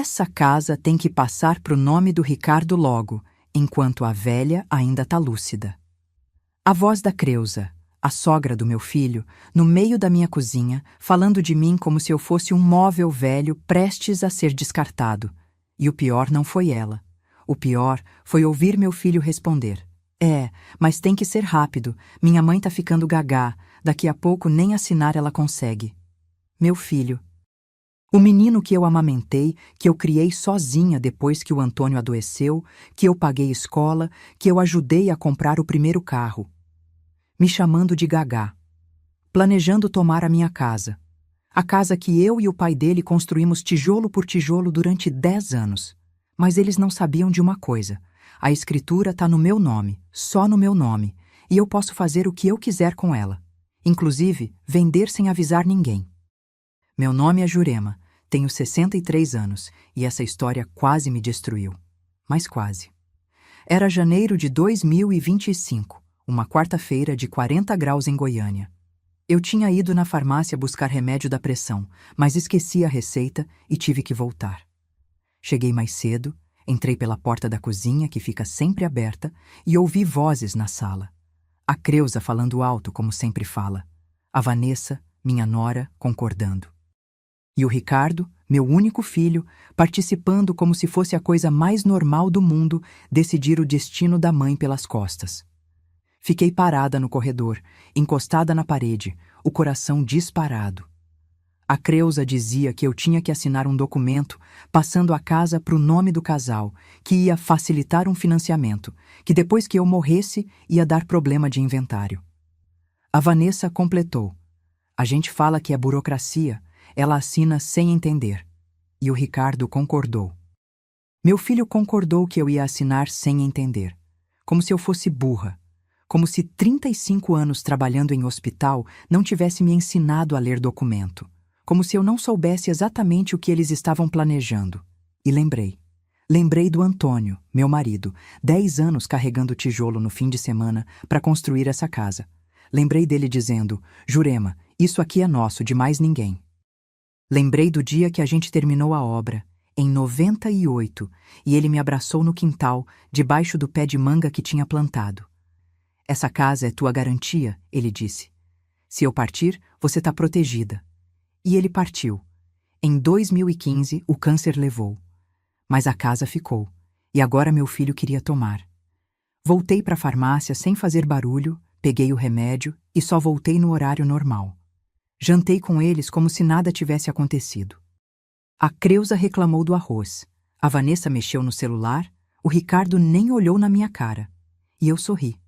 Essa casa tem que passar pro nome do Ricardo logo, enquanto a velha ainda tá lúcida. A voz da Creusa, a sogra do meu filho, no meio da minha cozinha, falando de mim como se eu fosse um móvel velho prestes a ser descartado. E o pior não foi ela. O pior foi ouvir meu filho responder: mas tem que ser rápido, minha mãe tá ficando gagá, daqui a pouco nem assinar ela consegue. Meu filho. O menino que eu amamentei, que eu criei sozinha depois que o Antônio adoeceu, que eu paguei escola, que eu ajudei a comprar o primeiro carro. Me chamando de gagá. Planejando tomar a minha casa. A casa que eu e o pai dele construímos tijolo por tijolo durante 10 anos. Mas eles não sabiam de uma coisa. A escritura tá no meu nome, só no meu nome, e eu posso fazer o que eu quiser com ela. Inclusive, vender sem avisar ninguém. Meu nome é Jurema, tenho 63 anos, e essa história quase me destruiu. Mas quase. Era janeiro de 2025, uma quarta-feira de 40 graus em Goiânia. Eu tinha ido na farmácia buscar remédio da pressão, mas esqueci a receita e tive que voltar. Cheguei mais cedo, entrei pela porta da cozinha, que fica sempre aberta, e ouvi vozes na sala. A Creusa falando alto, como sempre fala. A Vanessa, minha nora, concordando. E o Ricardo, meu único filho, participando como se fosse a coisa mais normal do mundo decidir o destino da mãe pelas costas. Fiquei parada no corredor, encostada na parede, o coração disparado. A Creusa dizia que eu tinha que assinar um documento passando a casa para o nome do casal, que ia facilitar um financiamento, que depois que eu morresse ia dar problema de inventário. A Vanessa completou. A gente fala que é burocracia, ela assina sem entender. E o Ricardo concordou. Meu filho concordou que eu ia assinar sem entender, como se eu fosse burra. Como se 35 anos trabalhando em hospital não tivesse me ensinado a ler documento. Como se eu não soubesse exatamente o que eles estavam planejando. E lembrei. Lembrei do Antônio, meu marido, 10 anos carregando tijolo no fim de semana para construir essa casa. Lembrei dele dizendo: Jurema, isso aqui é nosso, de mais ninguém. Lembrei do dia que a gente terminou a obra, em 98, e ele me abraçou no quintal, debaixo do pé de manga que tinha plantado. Essa casa é tua garantia, ele disse. Se eu partir, você tá protegida. E ele partiu. Em 2015, o câncer levou. Mas a casa ficou, e agora meu filho queria tomar. Voltei para a farmácia sem fazer barulho, peguei o remédio e só voltei no horário normal. Jantei com eles como se nada tivesse acontecido. A Creusa reclamou do arroz. A Vanessa mexeu no celular, o Ricardo nem olhou na minha cara. E eu sorri.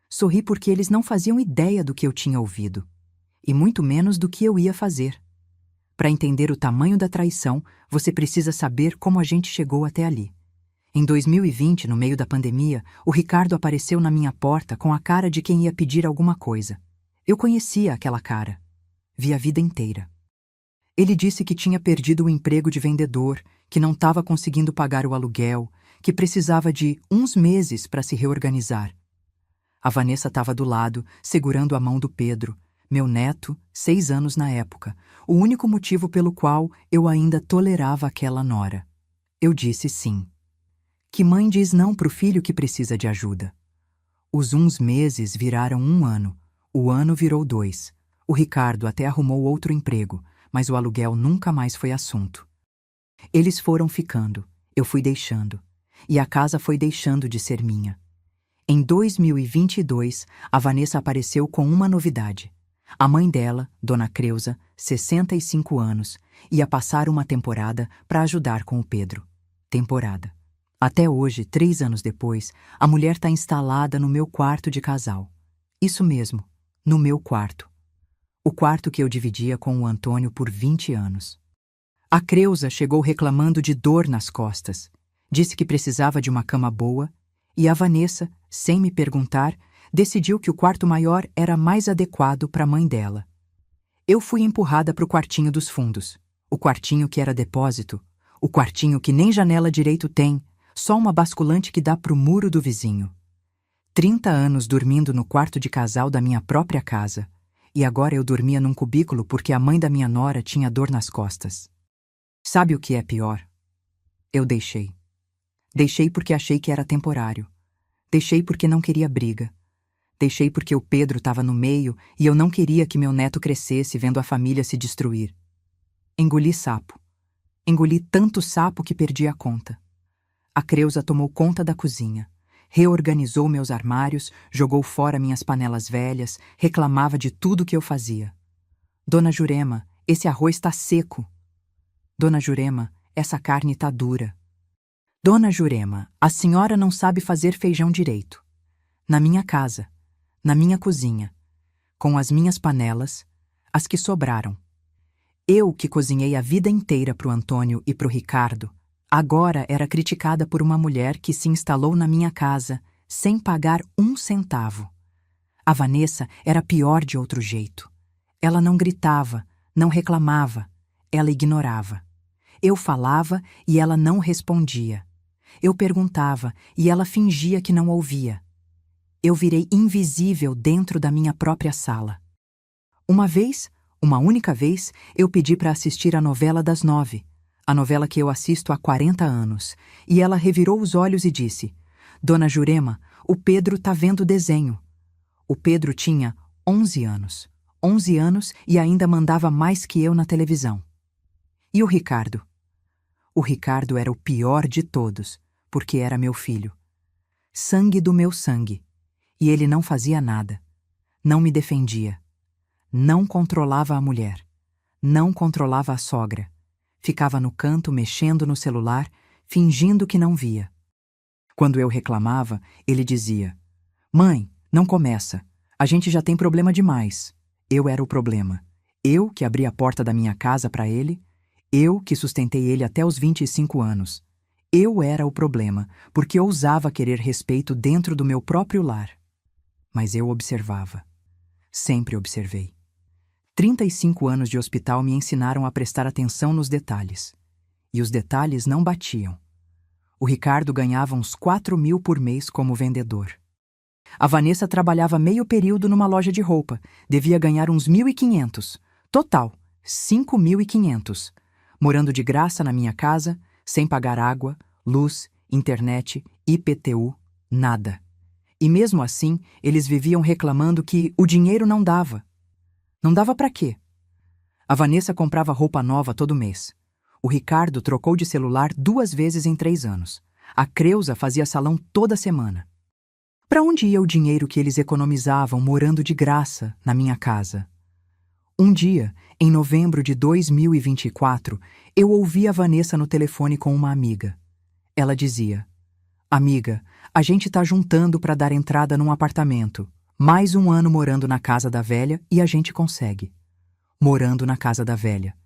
Sorri porque eles não faziam ideia do que eu tinha ouvido. E muito menos do que eu ia fazer. Para entender o tamanho da traição, você precisa saber como a gente chegou até ali. Em 2020, no meio da pandemia, o Ricardo apareceu na minha porta com a cara de quem ia pedir alguma coisa. Eu conhecia aquela cara. Vi a vida inteira. Ele disse que tinha perdido o emprego de vendedor, que não estava conseguindo pagar o aluguel, que precisava de uns meses para se reorganizar. A Vanessa estava do lado, segurando a mão do Pedro, meu neto, 6 anos na época, o único motivo pelo qual eu ainda tolerava aquela nora. Eu disse sim. Que mãe diz não pro filho que precisa de ajuda? Os uns meses viraram 1 ano, o ano virou 2. O Ricardo até arrumou outro emprego, mas o aluguel nunca mais foi assunto. Eles foram ficando, eu fui deixando, e a casa foi deixando de ser minha. Em 2022, a Vanessa apareceu com uma novidade. A mãe dela, Dona Creusa, 65 anos, ia passar uma temporada para ajudar com o Pedro. Temporada. Até hoje, 3 anos depois, a mulher está instalada no meu quarto de casal. Isso mesmo, no meu quarto. O quarto que eu dividia com o Antônio por 20 anos. A Creusa chegou reclamando de dor nas costas. Disse que precisava de uma cama boa, e a Vanessa, sem me perguntar, decidiu que o quarto maior era mais adequado para a mãe dela. Eu fui empurrada para o quartinho dos fundos, o quartinho que era depósito, o quartinho que nem janela direito tem, só uma basculante que dá para o muro do vizinho. 30 anos dormindo no quarto de casal da minha própria casa, e agora eu dormia num cubículo porque a mãe da minha nora tinha dor nas costas. Sabe o que é pior? Eu deixei. Deixei porque achei que era temporário. Deixei porque não queria briga. Deixei porque o Pedro estava no meio e eu não queria que meu neto crescesse vendo a família se destruir. Engoli sapo. Engoli tanto sapo que perdi a conta. A Creuza tomou conta da cozinha. Reorganizou meus armários, jogou fora minhas panelas velhas, reclamava de tudo que eu fazia. Dona Jurema, esse arroz está seco. Dona Jurema, essa carne está dura. Dona Jurema, a senhora não sabe fazer feijão direito. Na minha casa, na minha cozinha, com as minhas panelas, as que sobraram. Eu, que cozinhei a vida inteira pro Antônio e pro Ricardo, agora era criticada por uma mulher que se instalou na minha casa sem pagar 1 centavo. A Vanessa era pior de outro jeito. Ela não gritava, não reclamava, ela ignorava. Eu falava e ela não respondia. Eu perguntava e ela fingia que não ouvia. Eu virei invisível dentro da minha própria sala. Uma única vez, eu pedi para assistir a novela das 9, a novela que eu assisto há 40 anos, e ela revirou os olhos e disse: Dona Jurema, o Pedro tá vendo desenho. O Pedro tinha 11 anos. 11 anos e ainda mandava mais que eu na televisão. E o Ricardo? O Ricardo era o pior de todos, porque era meu filho. Sangue do meu sangue. E ele não fazia nada. Não me defendia. Não controlava a mulher. Não controlava a sogra. Ficava no canto mexendo no celular, fingindo que não via. Quando eu reclamava, ele dizia: Mãe, não começa. A gente já tem problema demais. Eu era o problema. Eu que abri a porta da minha casa para ele. Eu que sustentei ele até os 25 anos. Eu era o problema, porque ousava querer respeito dentro do meu próprio lar. Mas eu observava. Sempre observei. 35 anos de hospital me ensinaram a prestar atenção nos detalhes. E os detalhes não batiam. O Ricardo ganhava uns 4.000 por mês como vendedor. A Vanessa trabalhava meio período numa loja de roupa. Devia ganhar uns 1.500. Total, 5.500. Morando de graça na minha casa, sem pagar água, luz, internet, IPTU, nada. E mesmo assim, eles viviam reclamando que o dinheiro não dava. Não dava para quê? A Vanessa comprava roupa nova todo mês. O Ricardo trocou de celular 2 vezes em 3 anos. A Creuza fazia salão toda semana. Para onde ia o dinheiro que eles economizavam morando de graça na minha casa? Um dia, em novembro de 2024, eu ouvi a Vanessa no telefone com uma amiga. Ela dizia: Amiga, a gente tá juntando para dar entrada num apartamento. Mais 1 ano morando na casa da velha e a gente consegue. Morando na casa da velha.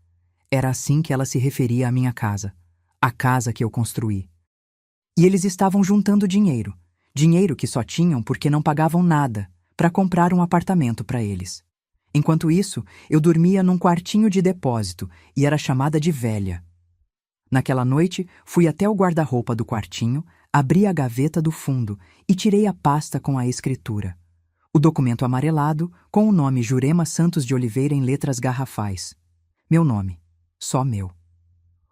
Era assim que ela se referia à minha casa. A casa que eu construí. E eles estavam juntando dinheiro. Dinheiro que só tinham porque não pagavam nada, para comprar um apartamento para eles. Enquanto isso, eu dormia num quartinho de depósito e era chamada de velha. Naquela noite, fui até o guarda-roupa do quartinho, abri a gaveta do fundo e tirei a pasta com a escritura. O documento amarelado, com o nome Jurema Santos de Oliveira em letras garrafais. Meu nome. Só meu.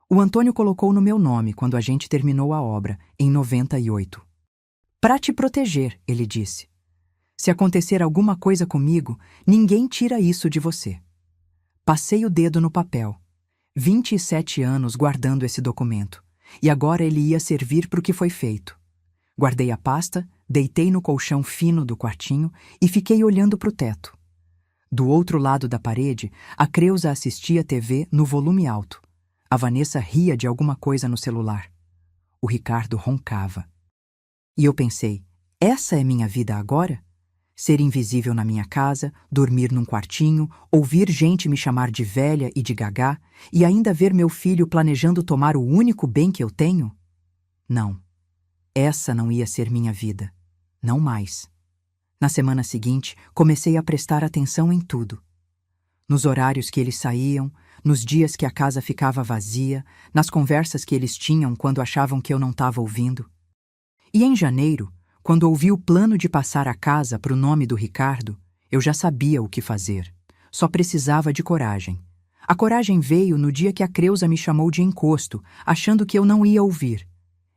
O Antônio colocou no meu nome quando a gente terminou a obra, em 98. Para te proteger, ele disse. Se acontecer alguma coisa comigo, ninguém tira isso de você. Passei o dedo no papel. 27 anos guardando esse documento. E agora ele ia servir para o que foi feito. Guardei a pasta, deitei no colchão fino do quartinho e fiquei olhando para o teto. Do outro lado da parede, a Creuza assistia TV no volume alto. A Vanessa ria de alguma coisa no celular. O Ricardo roncava. E eu pensei, essa é minha vida agora? Ser invisível na minha casa, dormir num quartinho, ouvir gente me chamar de velha e de gagá, e ainda ver meu filho planejando tomar o único bem que eu tenho? Não. Essa não ia ser minha vida. Não mais. Na semana seguinte, comecei a prestar atenção em tudo. Nos horários que eles saíam, nos dias que a casa ficava vazia, nas conversas que eles tinham quando achavam que eu não estava ouvindo. E em janeiro, quando ouvi o plano de passar a casa para o nome do Ricardo, eu já sabia o que fazer. Só precisava de coragem. A coragem veio no dia que a Creuza me chamou de encosto, achando que eu não ia ouvir.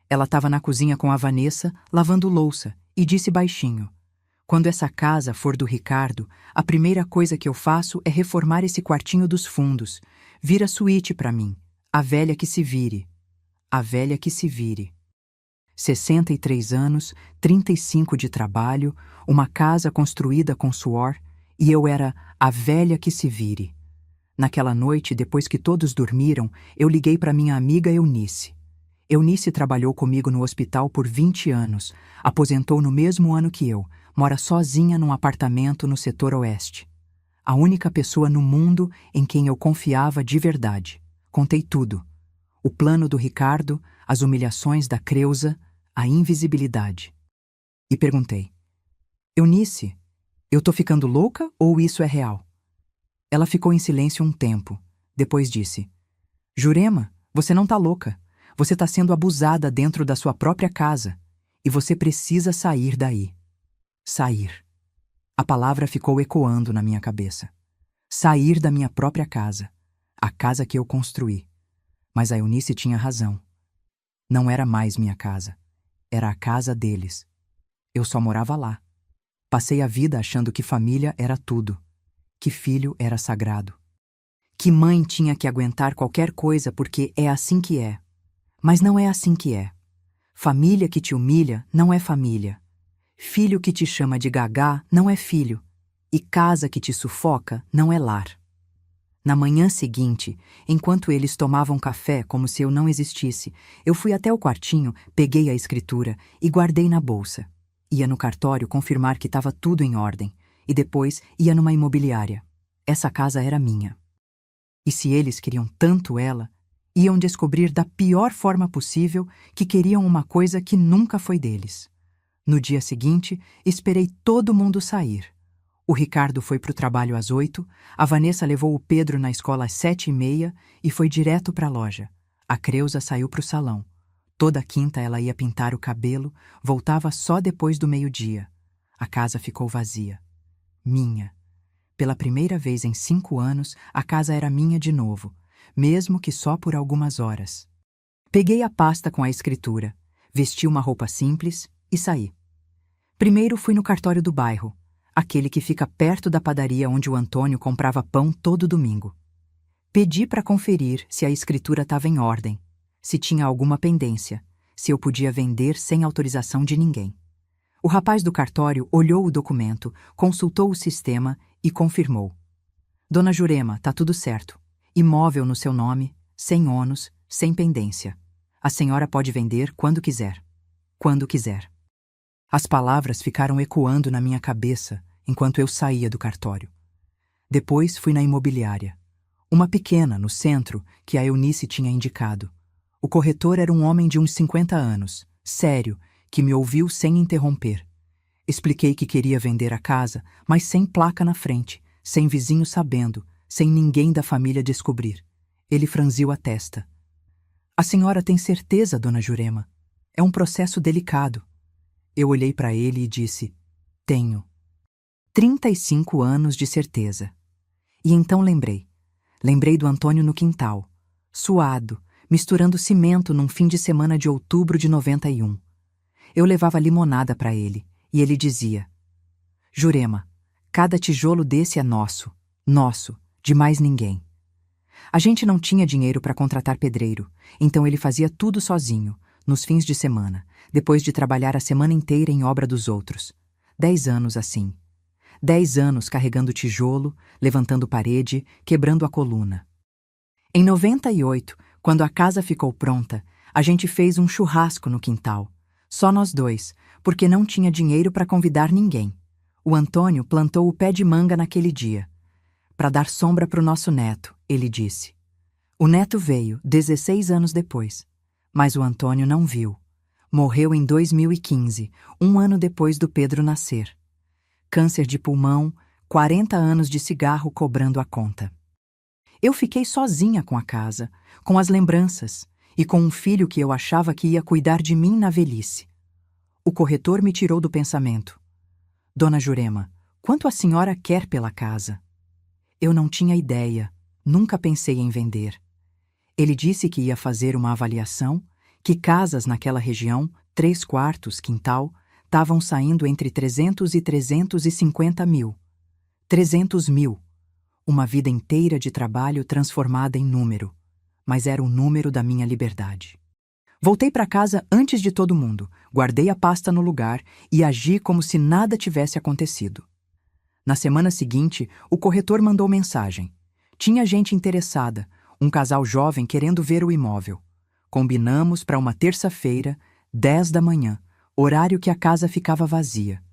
Ela estava na cozinha com a Vanessa, lavando louça, e disse baixinho: "Quando essa casa for do Ricardo, a primeira coisa que eu faço é reformar esse quartinho dos fundos. Vira suíte para mim. A velha que se vire. A velha que se vire." 63 anos, 35 de trabalho, uma casa construída com suor, e eu era a velha que se vire. Naquela noite, depois que todos dormiram, eu liguei para minha amiga Eunice. Eunice trabalhou comigo no hospital por 20 anos, aposentou no mesmo ano que eu, mora sozinha num apartamento no setor oeste. A única pessoa no mundo em quem eu confiava de verdade. Contei tudo. O plano do Ricardo, as humilhações da Creuza, a invisibilidade. E perguntei: "Eunice, eu tô ficando louca ou isso é real?" Ela ficou em silêncio um tempo. Depois disse: "Jurema, você não tá louca. Você tá sendo abusada dentro da sua própria casa. E você precisa sair daí." Sair. A palavra ficou ecoando na minha cabeça. Sair da minha própria casa. A casa que eu construí. Mas a Eunice tinha razão. Não era mais minha casa. Era a casa deles. Eu só morava lá. Passei a vida achando que família era tudo. Que filho era sagrado. Que mãe tinha que aguentar qualquer coisa porque é assim que é. Mas não é assim que é. Família que te humilha não é família. Filho que te chama de gagá não é filho. E casa que te sufoca não é lar. Na manhã seguinte, enquanto eles tomavam café como se eu não existisse, eu fui até o quartinho, peguei a escritura e guardei na bolsa. Ia no cartório confirmar que estava tudo em ordem, e depois ia numa imobiliária. Essa casa era minha. E se eles queriam tanto ela, iam descobrir da pior forma possível que queriam uma coisa que nunca foi deles. No dia seguinte, esperei todo mundo sair. O Ricardo foi para o trabalho às 8, a Vanessa levou o Pedro na escola às 7h30 e foi direto para a loja. A Creuza saiu para o salão. Toda quinta ela ia pintar o cabelo, voltava só depois do meio-dia. A casa ficou vazia. Minha. Pela primeira vez em 5 anos, a casa era minha de novo, mesmo que só por algumas horas. Peguei a pasta com a escritura, vesti uma roupa simples e saí. Primeiro fui no cartório do bairro, aquele que fica perto da padaria onde o Antônio comprava pão todo domingo. Pedi para conferir se a escritura estava em ordem, se tinha alguma pendência, se eu podia vender sem autorização de ninguém. O rapaz do cartório olhou o documento, consultou o sistema e confirmou. "Dona Jurema, tá tudo certo. Imóvel no seu nome, sem ônus, sem pendência. A senhora pode vender quando quiser. Quando quiser." As palavras ficaram ecoando na minha cabeça enquanto eu saía do cartório. Depois fui na imobiliária. Uma pequena, no centro, que a Eunice tinha indicado. O corretor era um homem de uns 50 anos, sério, que me ouviu sem interromper. Expliquei que queria vender a casa, mas sem placa na frente, sem vizinho sabendo, sem ninguém da família descobrir. Ele franziu a testa. "A senhora tem certeza, dona Jurema? É um processo delicado." Eu olhei para ele e disse: "Tenho." 35 anos de certeza. E então lembrei. Lembrei do Antônio no quintal, suado, misturando cimento num fim de semana de outubro de 91. Eu levava limonada para ele, e ele dizia: "Jurema, cada tijolo desse é nosso, nosso, de mais ninguém." A gente não tinha dinheiro para contratar pedreiro, então ele fazia tudo sozinho, nos fins de semana, depois de trabalhar a semana inteira em obra dos outros. 10 anos assim. 10 anos carregando tijolo, levantando parede, quebrando a coluna. Em 98, quando a casa ficou pronta, a gente fez um churrasco no quintal. Só nós dois, porque não tinha dinheiro para convidar ninguém. O Antônio plantou o pé de manga naquele dia. "Para dar sombra para o nosso neto", ele disse. O neto veio 16 anos depois, mas o Antônio não viu. Morreu em 2015, um ano depois do Pedro nascer. Câncer de pulmão, 40 anos de cigarro cobrando a conta. Eu fiquei sozinha com a casa, com as lembranças e com um filho que eu achava que ia cuidar de mim na velhice. O corretor me tirou do pensamento. "Dona Jurema, quanto a senhora quer pela casa?" Eu não tinha ideia, Nunca pensei em vender. Ele disse que ia fazer uma avaliação, que casas naquela região, 3 quartos, quintal, estavam saindo entre 300 e 350 mil. 300 mil. Uma vida inteira de trabalho transformada em número. Mas era o número da minha liberdade. Voltei para casa antes de todo mundo, guardei a pasta no lugar e agi como se nada tivesse acontecido. Na semana seguinte, o corretor mandou mensagem. Tinha gente interessada, um casal jovem querendo ver o imóvel. Combinamos para uma terça-feira, 10 da manhã, horário que a casa ficava vazia.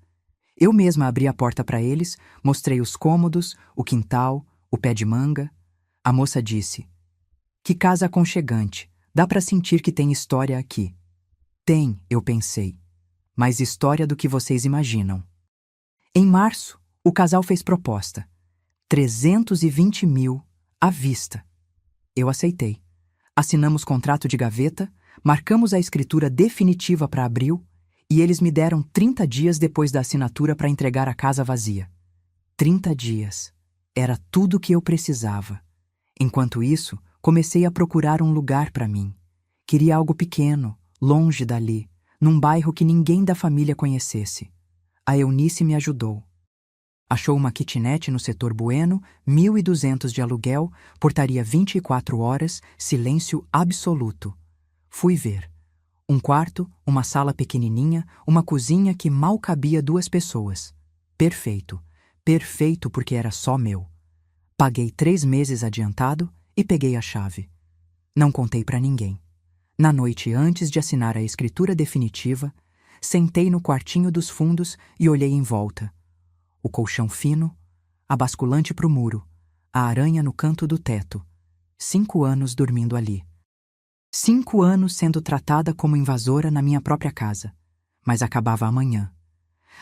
Eu mesma abri a porta para eles, mostrei os cômodos, o quintal, o pé de manga. A moça disse: "Que casa aconchegante, dá para sentir que tem história aqui." Tem, eu pensei, mais história do que vocês imaginam. Em março, o casal fez proposta. 320 mil à vista. Eu aceitei. Assinamos contrato de gaveta, marcamos a escritura definitiva para abril e eles me deram 30 dias depois da assinatura para entregar a casa vazia. 30 dias. Era tudo o que eu precisava. Enquanto isso, comecei a procurar um lugar para mim. Queria algo pequeno, longe dali, num bairro que ninguém da família conhecesse. A Eunice me ajudou. Achou uma kitnet no setor Bueno, 1.200 de aluguel, portaria 24 horas, silêncio absoluto. Fui ver. Um quarto, uma sala pequenininha, uma cozinha que mal cabia 2 pessoas. Perfeito. Perfeito porque era só meu. Paguei 3 meses adiantado e peguei a chave. Não contei para ninguém. Na noite antes de assinar a escritura definitiva, sentei no quartinho dos fundos e olhei em volta. O colchão fino, a basculante pro muro, a aranha no canto do teto. 5 anos dormindo ali. 5 anos sendo tratada como invasora na minha própria casa. Mas acabava amanhã.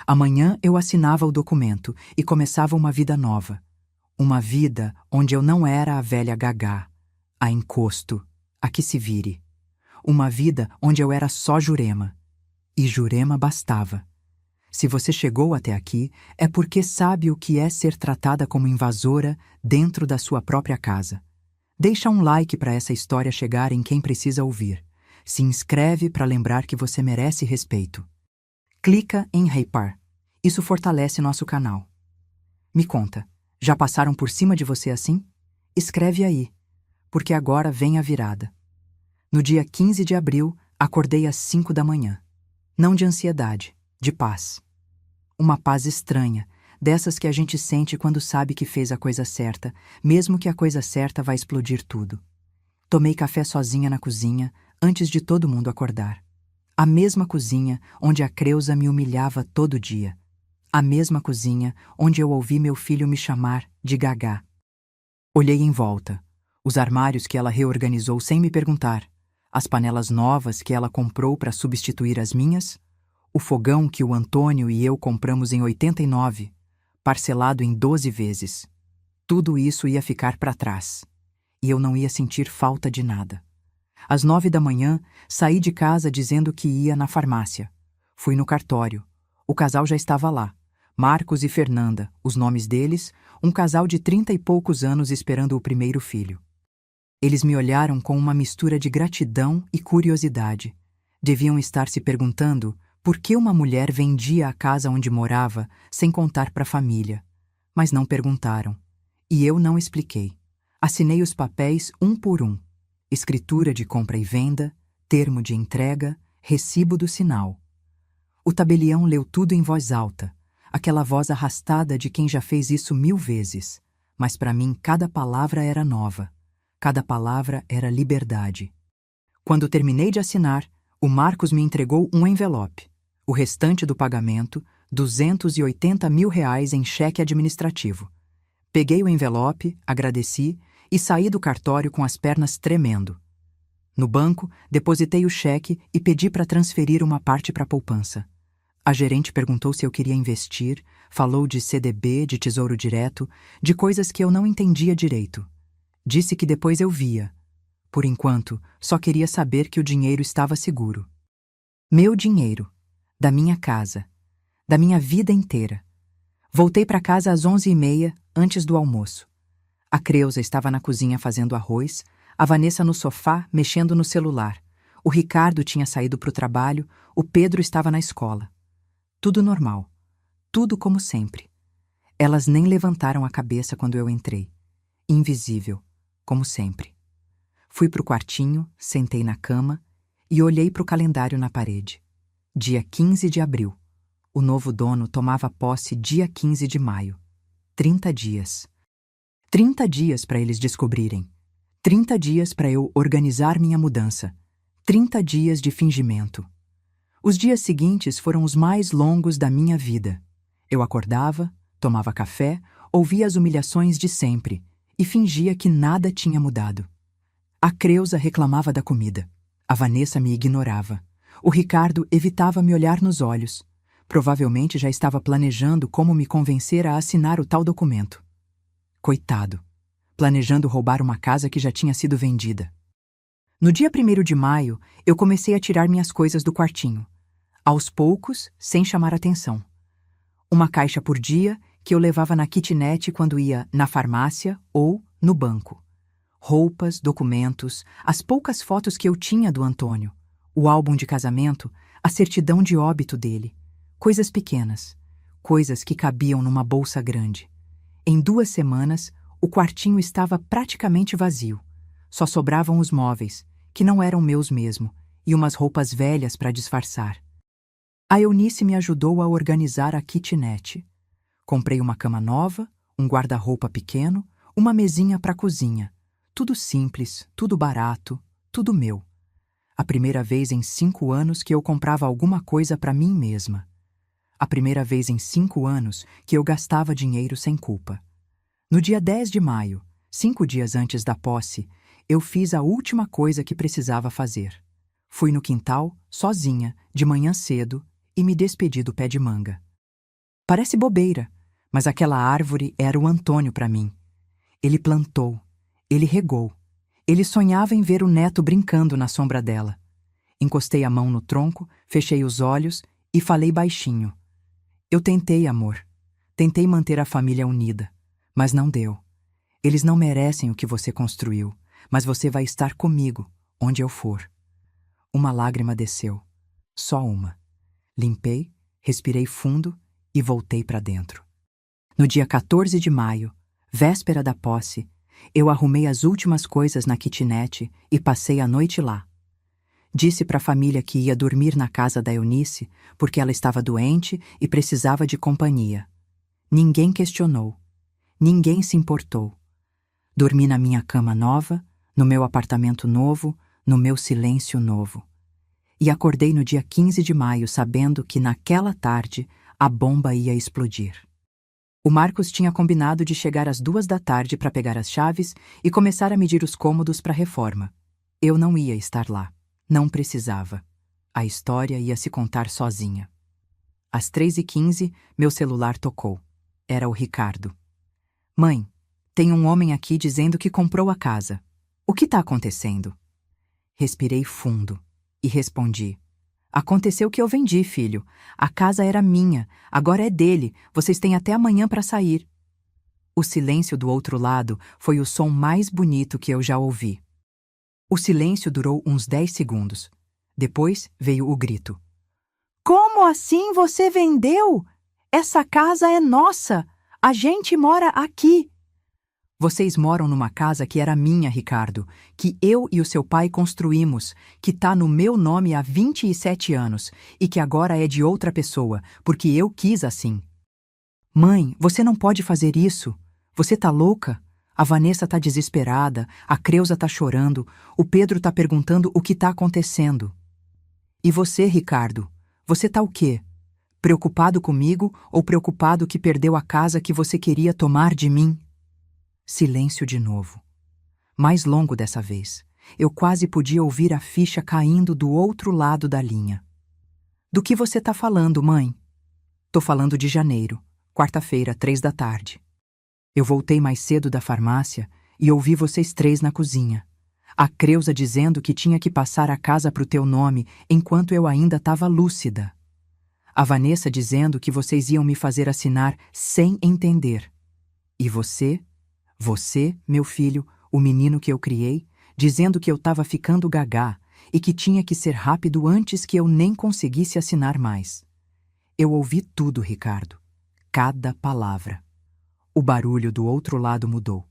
Amanhã eu assinava o documento e começava uma vida nova. Uma vida onde eu não era a velha Gagá, a encosto, a que se vire. Uma vida onde eu era só Jurema. E Jurema bastava. Se você chegou até aqui, é porque sabe o que é ser tratada como invasora dentro da sua própria casa. Deixa um like para essa história chegar em quem precisa ouvir. Se inscreve para lembrar que você merece respeito. Clica em Hypar. Isso fortalece nosso canal. Me conta, já passaram por cima de você assim? Escreve aí, porque agora vem a virada. No dia 15 de abril, acordei às 5 da manhã. Não de ansiedade, de paz. Uma paz estranha, dessas que a gente sente quando sabe que fez a coisa certa, mesmo que a coisa certa vai explodir tudo. Tomei café sozinha na cozinha, antes de todo mundo acordar. A mesma cozinha onde a Creuza me humilhava todo dia. A mesma cozinha onde eu ouvi meu filho me chamar de Gagá. Olhei em volta. Os armários que ela reorganizou sem me perguntar. As panelas novas que ela comprou para substituir as minhas. O fogão que o Antônio e eu compramos em 89, parcelado em 12 vezes. Tudo isso ia ficar para trás. E eu não ia sentir falta de nada. Às 9 da manhã, saí de casa dizendo que ia na farmácia. Fui no cartório. O casal já estava lá. Marcos e Fernanda, os nomes deles, um casal de 30 e poucos anos esperando o primeiro filho. Eles me olharam com uma mistura de gratidão e curiosidade. Deviam estar se perguntando por que uma mulher vendia a casa onde morava sem contar para a família. Mas não perguntaram. E eu não expliquei. Assinei os papéis um por um. Escritura de compra e venda, termo de entrega, recibo do sinal. O tabelião leu tudo em voz alta, aquela voz arrastada de quem já fez isso 1000 vezes. Mas para mim cada palavra era nova. Cada palavra era liberdade. Quando terminei de assinar, o Marcos me entregou um envelope. O restante do pagamento, R$ 280 mil em cheque administrativo. Peguei o envelope, agradeci e saí do cartório com as pernas tremendo. No banco, depositei o cheque e pedi para transferir uma parte para a poupança. A gerente perguntou se eu queria investir, falou de CDB, de Tesouro Direto, de coisas que eu não entendia direito. Disse que depois eu via. Por enquanto, só queria saber que o dinheiro estava seguro. Meu dinheiro. Da minha casa. Da minha vida inteira. Voltei para casa às 11h30, antes do almoço. A Creuza estava na cozinha fazendo arroz, a Vanessa no sofá, mexendo no celular. O Ricardo tinha saído para o trabalho, o Pedro estava na escola. Tudo normal. Tudo como sempre. Elas nem levantaram a cabeça quando eu entrei. Invisível, como sempre. Fui para o quartinho, sentei na cama e olhei para o calendário na parede. Dia 15 de abril. O novo dono tomava posse dia 15 de maio. 30 dias. 30 dias para eles descobrirem. 30 dias para eu organizar minha mudança. 30 dias de fingimento. Os dias seguintes foram os mais longos da minha vida. Eu acordava, tomava café, ouvia as humilhações de sempre e fingia que nada tinha mudado. A Creuza reclamava da comida. A Vanessa me ignorava. O Ricardo evitava me olhar nos olhos. Provavelmente já estava planejando como me convencer a assinar o tal documento. Coitado. Planejando roubar uma casa que já tinha sido vendida. No dia 1º de maio, eu comecei a tirar minhas coisas do quartinho. Aos poucos, sem chamar atenção. Uma caixa por dia que eu levava na kitnet quando ia na farmácia ou no banco. Roupas, documentos, as poucas fotos que eu tinha do Antônio, o álbum de casamento, a certidão de óbito dele. Coisas pequenas, coisas que cabiam numa bolsa grande. Em 2 semanas, o quartinho estava praticamente vazio. Só sobravam os móveis, que não eram meus mesmo, e umas roupas velhas para disfarçar. A Eunice me ajudou a organizar a kitnet. Comprei uma cama nova, um guarda-roupa pequeno, uma mesinha para a cozinha. Tudo simples, tudo barato, tudo meu. A primeira vez em 5 anos que eu comprava alguma coisa para mim mesma. A primeira vez em 5 anos que eu gastava dinheiro sem culpa. No dia 10 de maio, 5 dias antes da posse, eu fiz a última coisa que precisava fazer. Fui no quintal, sozinha, de manhã cedo, e me despedi do pé de manga. Parece bobeira, mas aquela árvore era o Antônio para mim. Ele plantou, ele regou, ele sonhava em ver o neto brincando na sombra dela. Encostei a mão no tronco, fechei os olhos e falei baixinho. Eu tentei, amor. Tentei manter a família unida, mas não deu. Eles não merecem o que você construiu, mas você vai estar comigo, onde eu for. Uma lágrima desceu. Só uma. Limpei, respirei fundo e voltei para dentro. No dia 14 de maio, véspera da posse, eu arrumei as últimas coisas na kitnet e passei a noite lá. Disse para a família que ia dormir na casa da Eunice porque ela estava doente e precisava de companhia. Ninguém questionou. Ninguém se importou. Dormi na minha cama nova, no meu apartamento novo, no meu silêncio novo. E acordei no dia 15 de maio sabendo que naquela tarde a bomba ia explodir. O Marcos tinha combinado de chegar às 2 da tarde para pegar as chaves e começar a medir os cômodos para a reforma. Eu não ia estar lá. Não precisava. A história ia se contar sozinha. Às 3h15, meu celular tocou. Era o Ricardo. Mãe, tem um homem aqui dizendo que comprou a casa. O que está acontecendo? Respirei fundo e respondi. Aconteceu que eu vendi, filho. A casa era minha, agora é dele. Vocês têm até amanhã para sair. O silêncio do outro lado foi o som mais bonito que eu já ouvi. O silêncio durou uns 10 segundos. Depois veio o grito. Como assim você vendeu? Essa casa é nossa. A gente mora aqui. Vocês moram numa casa que era minha, Ricardo, que eu e o seu pai construímos, que tá no meu nome há 27 anos e que agora é de outra pessoa, porque eu quis assim. Mãe, você não pode fazer isso. Você tá louca? A Vanessa tá desesperada, a Creuza tá chorando, o Pedro tá perguntando o que tá acontecendo. E você, Ricardo? Você tá o quê? Preocupado comigo ou preocupado que perdeu a casa que você queria tomar de mim? Silêncio de novo. Mais longo dessa vez. Eu quase podia ouvir a ficha caindo do outro lado da linha. Do que você tá falando, mãe? Tô falando de janeiro, quarta-feira, 3 da tarde. Eu voltei mais cedo da farmácia e ouvi vocês 3 na cozinha. A Creuza dizendo que tinha que passar a casa pro teu nome enquanto eu ainda estava lúcida. A Vanessa dizendo que vocês iam me fazer assinar sem entender. E você Você, meu filho, o menino que eu criei, dizendo que eu estava ficando gagá e que tinha que ser rápido antes que eu nem conseguisse assinar mais. Eu ouvi tudo, Ricardo. Cada palavra. O barulho do outro lado mudou.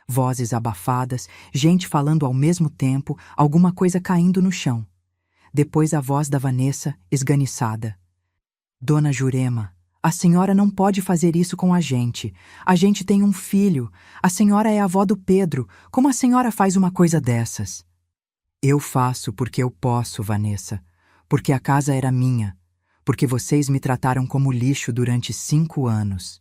Vozes abafadas, gente falando ao mesmo tempo, alguma coisa caindo no chão. Depois a voz da Vanessa, esganiçada. Dona Jurema, a senhora não pode fazer isso com a gente. A gente tem um filho. A senhora é a avó do Pedro. Como a senhora faz uma coisa dessas? Eu faço porque eu posso, Vanessa. Porque a casa era minha. Porque vocês me trataram como lixo durante 5 anos.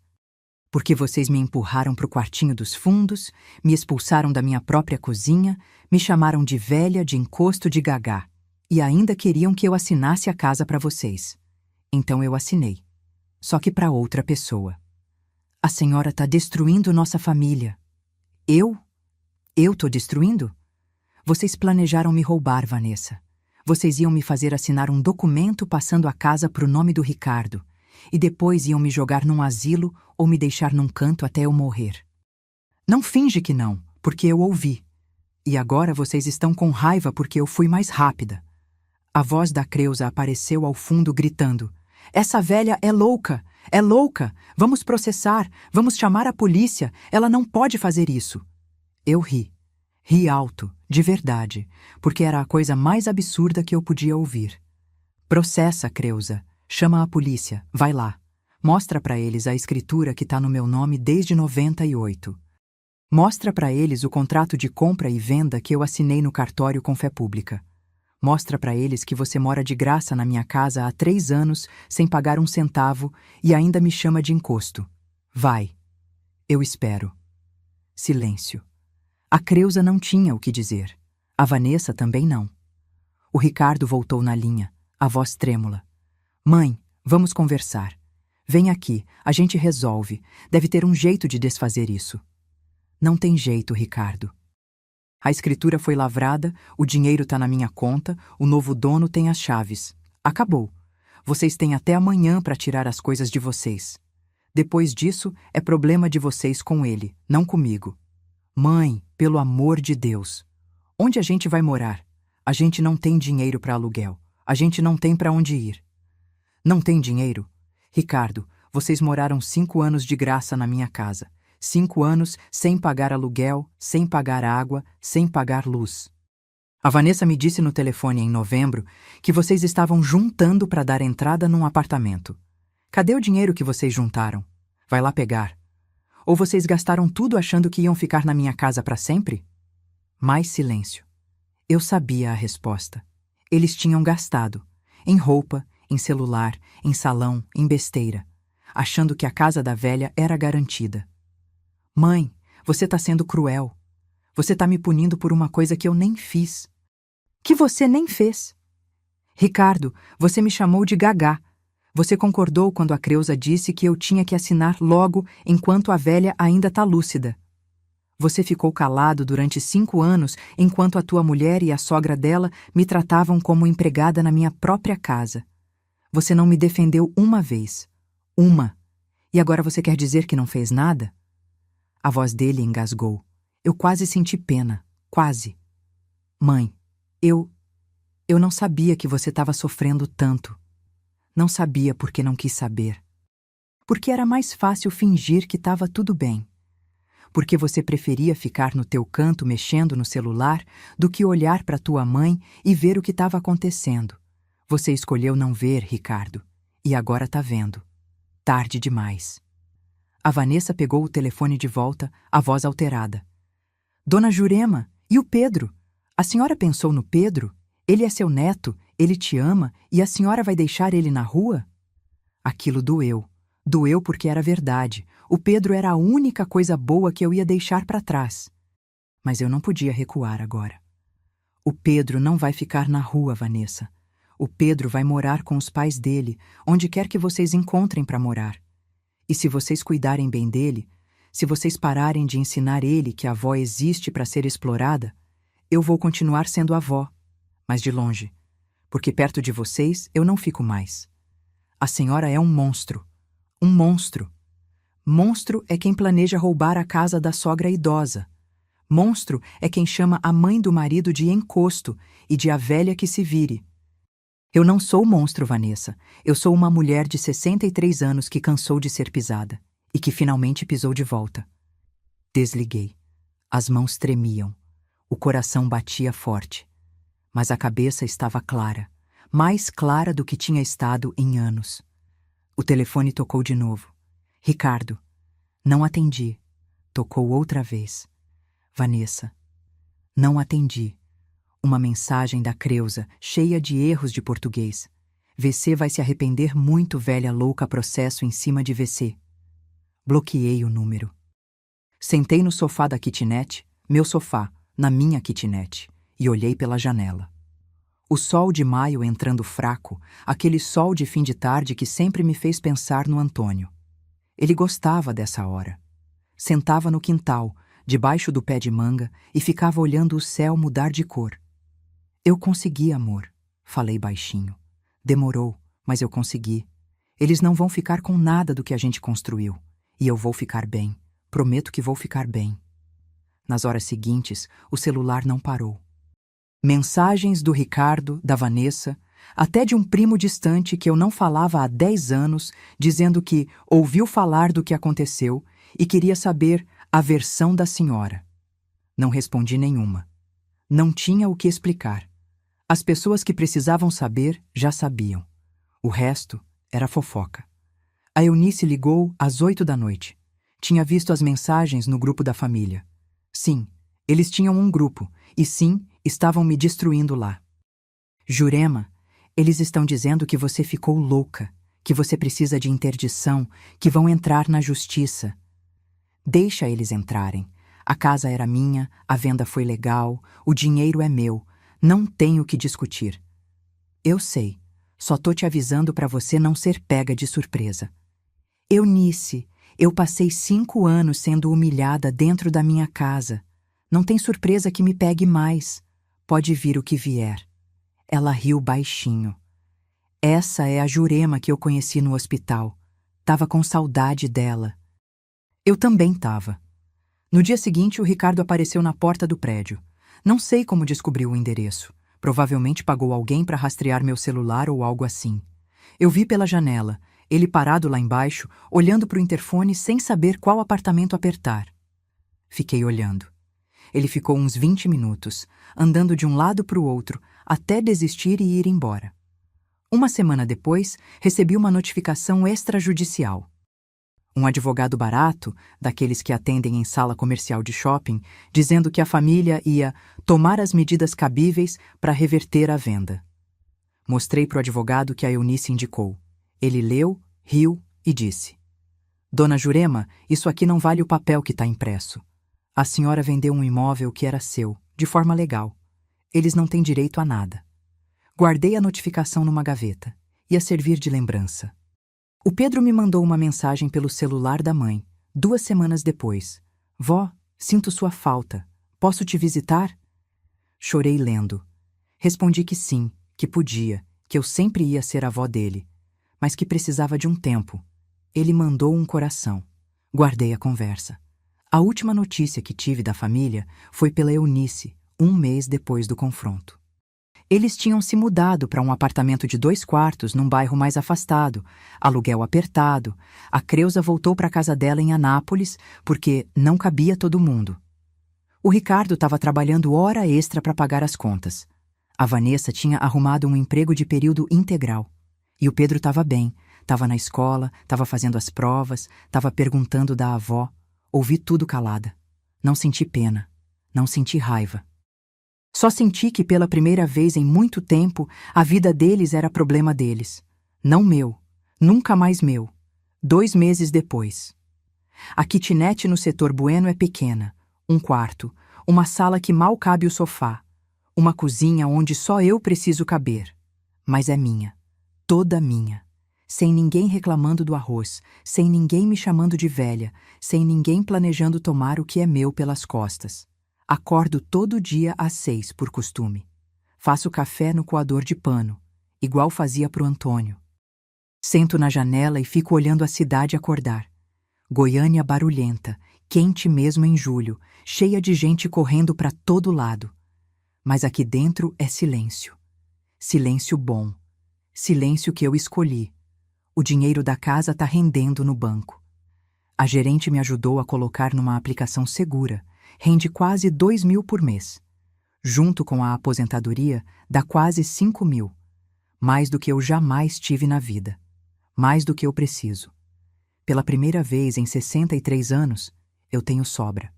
Porque vocês me empurraram para o quartinho dos fundos, me expulsaram da minha própria cozinha, me chamaram de velha, de encosto, de gagá. E ainda queriam que eu assinasse a casa para vocês. Então eu assinei. Só que para outra pessoa. A senhora está destruindo nossa família. Eu? Eu tô destruindo? Vocês planejaram me roubar, Vanessa. Vocês iam me fazer assinar um documento passando a casa pro nome do Ricardo. E depois iam me jogar num asilo ou me deixar num canto até eu morrer. Não finge que não, porque eu ouvi. E agora vocês estão com raiva porque eu fui mais rápida. A voz da Creuza apareceu ao fundo gritando: "Essa velha é louca! É louca! Vamos processar! Vamos chamar a polícia! Ela não pode fazer isso!" Eu ri. Ri alto, de verdade, porque era a coisa mais absurda que eu podia ouvir. "Processa, Creuza. Chama a polícia. Vai lá. Mostra para eles a escritura que tá no meu nome desde 98. Mostra para eles o contrato de compra e venda que eu assinei no cartório com fé pública. Mostra para eles que você mora de graça na minha casa há 3 anos, sem pagar um centavo, e ainda me chama de encosto. Vai. Eu espero." Silêncio. A Creuza não tinha o que dizer. A Vanessa também não. O Ricardo voltou na linha, a voz trêmula. "Mãe, vamos conversar. Vem aqui, a gente resolve. Deve ter um jeito de desfazer isso." Não tem jeito, Ricardo. A escritura foi lavrada, o dinheiro tá na minha conta, o novo dono tem as chaves. Acabou. Vocês têm até amanhã para tirar as coisas de vocês. Depois disso, é problema de vocês com ele, não comigo. Mãe, pelo amor de Deus. Onde a gente vai morar? A gente não tem dinheiro para aluguel. A gente não tem para onde ir. Não tem dinheiro? Ricardo, vocês moraram 5 anos de graça na minha casa. 5 anos sem pagar aluguel, sem pagar água, sem pagar luz. A Vanessa me disse no telefone em novembro que vocês estavam juntando para dar entrada num apartamento. Cadê o dinheiro que vocês juntaram? Vai lá pegar. Ou vocês gastaram tudo achando que iam ficar na minha casa para sempre? Mais silêncio. Eu sabia a resposta. Eles tinham gastado. Em roupa, em celular, em salão, em besteira. Achando que a casa da velha era garantida. Mãe, você tá sendo cruel. Você tá me punindo por uma coisa que eu nem fiz. Que você nem fez. Ricardo, você me chamou de gagá. Você concordou quando a Creuza disse que eu tinha que assinar logo enquanto a velha ainda tá lúcida. Você ficou calado durante 5 anos enquanto a tua mulher e a sogra dela me tratavam como empregada na minha própria casa. Você não me defendeu uma vez. Uma. E agora você quer dizer que não fez nada? A voz dele engasgou. Eu quase senti pena. Quase. Mãe, eu não sabia que você estava sofrendo tanto. Não sabia porque não quis saber. Porque era mais fácil fingir que estava tudo bem. Porque você preferia ficar no teu canto mexendo no celular do que olhar para tua mãe e ver o que estava acontecendo. Você escolheu não ver, Ricardo. E agora tá vendo. Tarde demais. A Vanessa pegou o telefone de volta, a voz alterada. Dona Jurema, e o Pedro? A senhora pensou no Pedro? Ele é seu neto, ele te ama e a senhora vai deixar ele na rua? Aquilo doeu. Doeu porque era verdade. O Pedro era a única coisa boa que eu ia deixar para trás. Mas eu não podia recuar agora. O Pedro não vai ficar na rua, Vanessa. O Pedro vai morar com os pais dele, onde quer que vocês encontrem para morar. E se vocês cuidarem bem dele, se vocês pararem de ensinar ele que a avó existe para ser explorada, eu vou continuar sendo avó, mas de longe, porque perto de vocês eu não fico mais. A senhora é um monstro. Um monstro. Monstro é quem planeja roubar a casa da sogra idosa. Monstro é quem chama a mãe do marido de encosto e de a velha que se vire. Eu não sou monstro, Vanessa. Eu sou uma mulher de 63 anos que cansou de ser pisada e que finalmente pisou de volta. Desliguei. As mãos tremiam. O coração batia forte. Mas a cabeça estava clara, mais clara do que tinha estado em anos. O telefone tocou de novo. Ricardo. Não atendi. Tocou outra vez. Vanessa. Não atendi. Uma mensagem da Creuza, cheia de erros de português. VC vai se arrepender muito, velha louca, processo em cima de VC. Bloqueei o número. Sentei no sofá da kitnet, meu sofá, na minha kitnet, e olhei pela janela. O sol de maio entrando fraco, aquele sol de fim de tarde que sempre me fez pensar no Antônio. Ele gostava dessa hora. Sentava no quintal, debaixo do pé de manga, e ficava olhando o céu mudar de cor. Eu consegui, amor, falei baixinho. Demorou, mas eu consegui. Eles não vão ficar com nada do que a gente construiu. E eu vou ficar bem. Prometo que vou ficar bem. Nas horas seguintes, o celular não parou. Mensagens do Ricardo, da Vanessa, até de um primo distante que eu não falava há 10 anos, dizendo que ouviu falar do que aconteceu e queria saber a versão da senhora. Não respondi nenhuma. Não tinha o que explicar. As pessoas que precisavam saber já sabiam. O resto era fofoca. A Eunice ligou às 8 da noite. Tinha visto as mensagens no grupo da família. Sim, eles tinham um grupo, e sim, estavam me destruindo lá. Jurema, eles estão dizendo que você ficou louca, que você precisa de interdição, que vão entrar na justiça. Deixa eles entrarem. A casa era minha, a venda foi legal, o dinheiro é meu. Não tenho o que discutir. Eu sei, só tô te avisando para você não ser pega de surpresa. Eunice, eu passei 5 anos sendo humilhada dentro da minha casa. Não tem surpresa que me pegue mais. Pode vir o que vier. Ela riu baixinho. Essa é a Jurema que eu conheci no hospital. Tava com saudade dela. Eu também tava. No dia seguinte, o Ricardo apareceu na porta do prédio. Não sei como descobriu o endereço. Provavelmente pagou alguém para rastrear meu celular ou algo assim. Eu vi pela janela, ele parado lá embaixo, olhando para o interfone sem saber qual apartamento apertar. Fiquei olhando. Ele ficou uns 20 minutos, andando de um lado para o outro, até desistir e ir embora. Uma semana depois, recebi uma notificação extrajudicial. Um advogado barato, daqueles que atendem em sala comercial de shopping, dizendo que a família ia tomar as medidas cabíveis para reverter a venda. Mostrei para o advogado que a Eunice indicou. Ele leu, riu e disse: Dona Jurema, isso aqui não vale o papel que está impresso. A senhora vendeu um imóvel que era seu, de forma legal. Eles não têm direito a nada. Guardei a notificação numa gaveta. Ia servir de lembrança. O Pedro me mandou uma mensagem pelo celular da mãe, 2 semanas depois. Vó, sinto sua falta. Posso te visitar? Chorei lendo. Respondi que sim, que podia, que eu sempre ia ser avó dele, mas que precisava de um tempo. Ele mandou um coração. Guardei a conversa. A última notícia que tive da família foi pela Eunice, 1 mês depois do confronto. Eles tinham se mudado para um apartamento de 2 quartos num bairro mais afastado, aluguel apertado. A Creuza voltou para a casa dela em Anápolis porque não cabia todo mundo. O Ricardo estava trabalhando hora extra para pagar as contas. A Vanessa tinha arrumado um emprego de período integral. E o Pedro estava bem, estava na escola, estava fazendo as provas, estava perguntando da avó. Ouvi tudo calada. Não senti pena, não senti raiva. Só senti que pela primeira vez em muito tempo a vida deles era problema deles. Não meu, nunca mais meu. 2 meses depois. A kitnet no setor Bueno é pequena. 1 quarto, uma sala que mal cabe o sofá, uma cozinha onde só eu preciso caber. Mas é minha, toda minha. Sem ninguém reclamando do arroz, sem ninguém me chamando de velha, sem ninguém planejando tomar o que é meu pelas costas. Acordo todo dia às 6, por costume. Faço café no coador de pano, igual fazia pro Antônio. Sento na janela e fico olhando a cidade acordar. Goiânia barulhenta, quente mesmo em julho, cheia de gente correndo para todo lado. Mas aqui dentro é silêncio. Silêncio bom. Silêncio que eu escolhi. O dinheiro da casa tá rendendo no banco. A gerente me ajudou a colocar numa aplicação segura. Rende quase 2.000 por mês. Junto com a aposentadoria, dá quase 5.000. Mais do que eu jamais tive na vida. Mais do que eu preciso. Pela primeira vez em 63 anos, eu tenho sobra.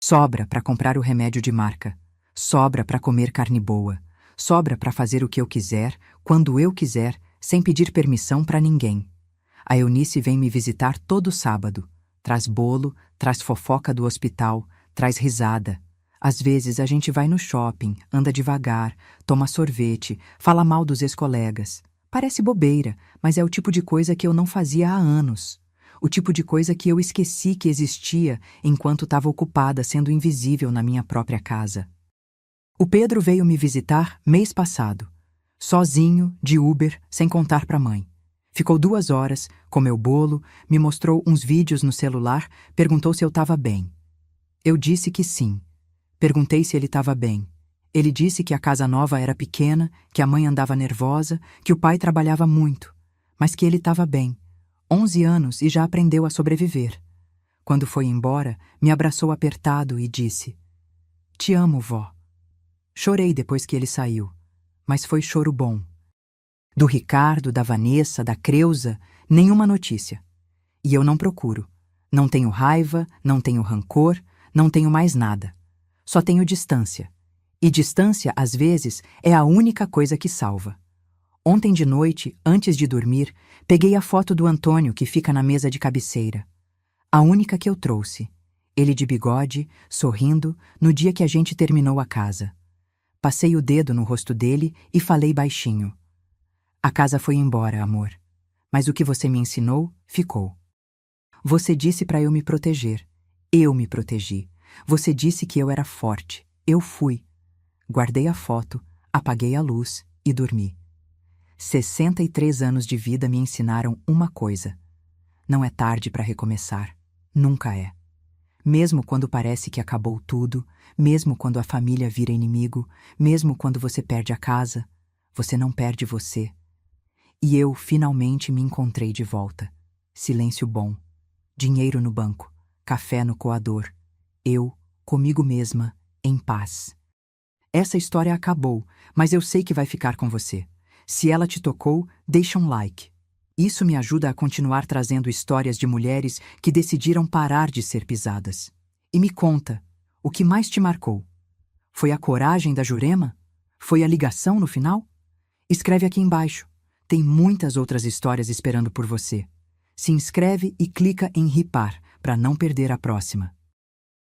Sobra para comprar o remédio de marca. Sobra para comer carne boa. Sobra para fazer o que eu quiser, quando eu quiser, sem pedir permissão para ninguém. A Eunice vem me visitar todo sábado. Traz bolo, traz fofoca do hospital, traz risada. Às vezes a gente vai no shopping, anda devagar, toma sorvete, fala mal dos ex-colegas. Parece bobeira, mas é o tipo de coisa que eu não fazia há anos. O tipo de coisa que eu esqueci que existia enquanto estava ocupada sendo invisível na minha própria casa. O Pedro veio me visitar mês passado. Sozinho, de Uber, sem contar para a mãe. Ficou 2 horas, comeu bolo, me mostrou uns vídeos no celular, perguntou se eu estava bem. Eu disse que sim. Perguntei se ele estava bem. Ele disse que a casa nova era pequena, que a mãe andava nervosa, que o pai trabalhava muito, mas que ele estava bem. 11 anos e já aprendeu a sobreviver. Quando foi embora, me abraçou apertado e disse: "Te amo, vó." Chorei depois que ele saiu, mas foi choro bom. Do Ricardo, da Vanessa, da Creuza, nenhuma notícia. E eu não procuro. Não tenho raiva, não tenho rancor, não tenho mais nada. Só tenho distância. E distância, às vezes, é a única coisa que salva. Ontem de noite, antes de dormir, peguei a foto do Antônio que fica na mesa de cabeceira. A única que eu trouxe. Ele de bigode, sorrindo, no dia que a gente terminou a casa. Passei o dedo no rosto dele e falei baixinho: "A casa foi embora, amor. Mas o que você me ensinou, ficou. Você disse para eu me proteger. Eu me protegi. Você disse que eu era forte. Eu fui. Guardei a foto, apaguei a luz e dormi. 63 anos de vida me ensinaram uma coisa: não é tarde para recomeçar. Nunca é. Mesmo quando parece que acabou tudo, mesmo quando a família vira inimigo, mesmo quando você perde a casa, você não perde você. E eu finalmente me encontrei de volta. Silêncio bom. Dinheiro no banco. Café no coador. Eu, comigo mesma, em paz. Essa história acabou, mas eu sei que vai ficar com você. Se ela te tocou, deixa um like. Isso me ajuda a continuar trazendo histórias de mulheres que decidiram parar de ser pisadas. E me conta, o que mais te marcou? Foi a coragem da Jurema? Foi a ligação no final? Escreve aqui embaixo. Tem muitas outras histórias esperando por você. Se inscreve e clica em ripar para não perder a próxima.